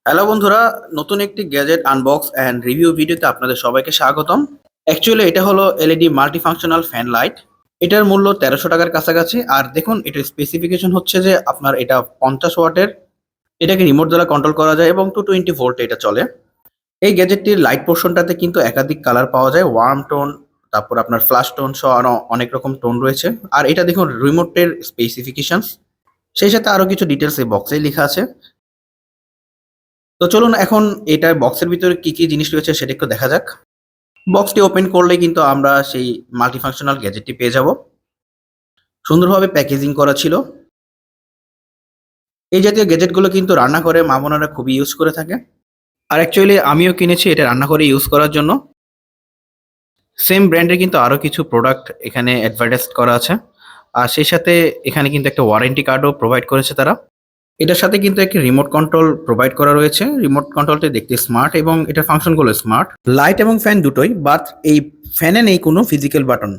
Hello বন্ধুরা, নতুন একটি গ্যাজেট আনবক্স অ্যান্ড রিভিউ ভিডিওতে আপনাদের সবাইকে স্বাগতম। অ্যাকচুয়ালি এটা হলো এলইডি মাল্টিফাংশনাল ফ্যান লাইট। এটার মূল্য 1300 টাকার কাছাকাছি। আর দেখুন, এটার স্পেসিফিকেশন হচ্ছে যে আপনার এটা 50 ওয়াটের। এটাকে রিমোট দ্বারা কন্ট্রোল করা যায় এবং 220 ভোল্টে এটা চলে। এই গ্যাজেটটির লাইট পোর্শনটাতে কিন্তু একাধিক কালার পাওয়া যায়, ওয়ার্ম টোন, তারপর আপনার ফ্ল্যাশ টোন সহ আরো অনেক রকম টোন রয়েছে। আর এটা দেখুন রিমোটের স্পেসিফিকেশনস, সেই সাথে আরো কিছু ডিটেলস এই বক্সে লেখা আছে। তো চলুন এখন এটার বক্সের ভিতরে কি কি জিনিস রয়েছে সেটা একটু দেখা যাক। বক্সটি ওপেন করলে কিন্তু আমরা সেই মাল্টিফাংশনাল গ্যাজেটটি পেয়ে যাব। সুন্দরভাবে প্যাকেজিং করা ছিল। এই জাতীয় গ্যাজেটগুলো কিন্তু রান্না করে মা বোনেরা খুবই ইউজ করে থাকে। আর অ্যাকচুয়ালি আমিও কিনেছি এটা রান্না করে ইউজ করার জন্য। সেম ব্র্যান্ডের কিন্তু আরও কিছু প্রোডাক্ট এখানে অ্যাডভার্টাইজ করা আছে। আর সেই সাথে এখানে কিন্তু একটা ওয়ারেন্টি কার্ডও প্রোভাইড করেছে তারা। এটার সাথে কিন্তু একটি রিমোট কন্ট্রোল প্রোভাইড করা রয়েছে। রিমোট কন্ট্রোলটি দেখতে স্মার্ট এবং এটার ফাংশনগুলো স্মার্ট। লাইট এবং ফ্যান দুটোই, বাট এই ফ্যানে নেই কোনো ফিজিক্যাল বাটন।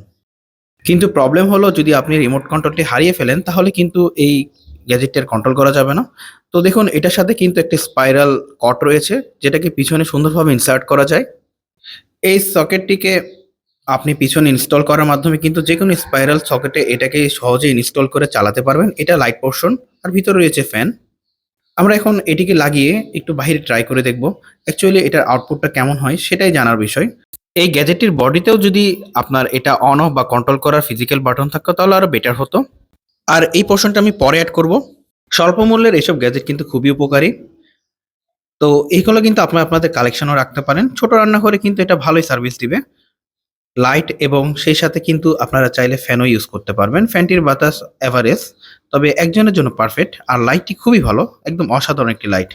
কিন্তু প্রবলেম হলো, যদি আপনি রিমোট কন্ট্রোলটি হারিয়ে ফেলেন তাহলে কিন্তু এই গ্যাজেটটার কন্ট্রোল করা যাবে না। তো দেখুন, এটার সাথে কিন্তু একটি স্পাইরাল কট রয়েছে, যেটাকে পিছনে সুন্দরভাবে ইনসার্ট করা যায়। এই সকেটটিকে আপনি পিছনে ইনস্টল করার মাধ্যমে কিন্তু যে কোনো স্পাইরাল সকেটে এটাকে সহজে ইনস্টল করে চালাতে পারবেন। এটা লাইট পোর্শন, আর ভিতরে রয়েছে ফ্যান। আমরা এখন এটিকে লাগিয়ে একটু বাইরে ট্রাই করে দেখব অ্যাকচুয়ালি এটার আউটপুটটা কেমন হয়, সেটাই জানার বিষয়। এই গ্যাজেটটির বডিতেও যদি আপনার এটা অন অফ বা কন্ট্রোল করার ফিজিক্যাল বাটন থাকতো তাহলে আরো বেটার হতো। আর এই পোর্শনটা আমি পরে অ্যাড করব। স্বল্প মূল্যের এসব গ্যাজেট কিন্তু খুবই উপকারী। তো এইগুলো কিন্তু আপনারা আপনাদের কালেকশনও রাখতে পারেন। ছোট রান্নাঘরে কিন্তু এটা ভালোই সার্ভিস দিবে। লাইট এবং সেই সাথে কিন্তু আপনারা চাইলে ফ্যানও ইউজ করতে পারবেন। ফ্যানটির বাতাস এভারেজ, তবে একজনের জন্য পারফেক্ট। আর লাইটটি খুবই ভালো, একদম অসাধারণ একটি লাইট।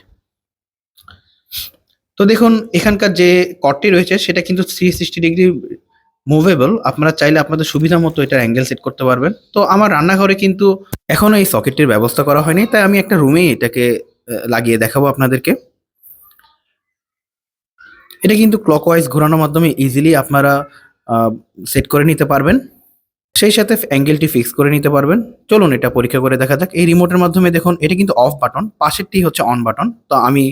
তো দেখুন, এখানকার যে কটটি রয়েছে সেটা কিন্তু 360 ডিগ্রি মুভেবল। আপনারা চাইলে আপনাদের সুবিধা মতো এটার অ্যাঙ্গেল সেট করতে পারবেন। তো আমার রান্নাঘরে কিন্তু এখনো এই সকেটটির ব্যবস্থা করা হয়নি, তাই আমি একটা রুমেই এটাকে লাগিয়ে দেখাবো আপনাদেরকে। এটা কিন্তু ক্লকওয়াইজ ঘোরানোর মাধ্যমে ইজিলি আপনারা সেট করে নিতে পারবেন। সেই সাথে অ্যাঙ্গেলটি ফিক্স করে নিতে পারবেন। চলুন এটা পরীক্ষা করে দেখা যাক। এই রিমোটের মাধ্যমে দেখুন, এটা কিন্তু অফ বাটন, পাশেরটি হচ্ছে অন বাটন। তো আমি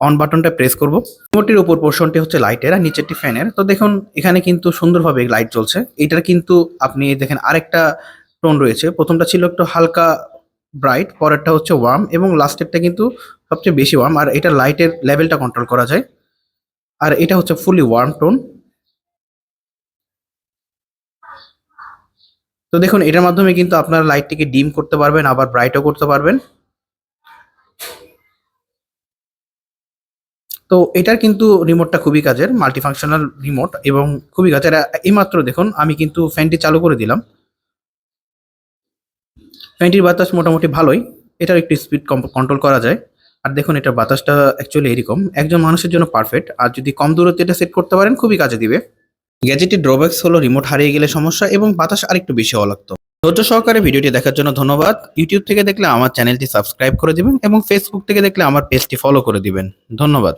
অন বাটনটা প্রেস করব। রিমোটের উপর পোর্শনটি হচ্ছে লাইটের আর নিচেরটি ফ্যানের। তো দেখুন, এখানে কিন্তু সুন্দরভাবে লাইট জ্বলছে। এটার কিন্তু আপনি দেখেন আরেকটা টোন রয়েছে। প্রথমটা ছিল একটু হালকা ব্রাইট, পরেরটা হচ্ছে ওয়ার্ম এবং লাস্টেরটা কিন্তু সবচেয়ে বেশি ওয়ার্ম। আর এটা লাইটের লেভেলটা কন্ট্রোল করা যায়। আর এটা হচ্ছে ফুলি ওয়ার্ম টোন। তো দেখুন, এটার মাধ্যমে কিন্তু আপনারা লাইটটিকে ডিম করতে পারবেন, আবার ব্রাইটও করতে পারবেন। তো এটার কিন্তু রিমোটটা খুবই কাজের, মাল্টিফাংশনাল রিমোট এবং খুবই কাজের। এইমাত্র দেখুন আমি কিন্তু ফ্যানটি চালু করে দিলাম। ফ্যানটির বাতাস মোটামুটি ভালোই। এটার একটু স্পিড কন্ট্রোল করা যায়। আর দেখুন, এটার বাতাসটা অ্যাকচুয়ালি এরকম একজন মানুষের জন্য পারফেক্ট। আর যদি কম দূরত্বে এটা সেট করতে পারেন খুবই কাজে দিবে। গ্যাজেটের ড্রব্যাকস হলো রিমোট হারিয়ে গেলে সমস্যা এবং বাতাস আরেকটু বেশি হওয়া লাগতো। ধৈর্য সহকারে ভিডিওটি দেখার জন্য ধন্যবাদ। ইউটিউব থেকে দেখলে আমার চ্যানেলটি সাবস্ক্রাইব করে দিবেন এবং ফেসবুক থেকে দেখলে আমার পেজটি ফলো করে দিবেন। ধন্যবাদ।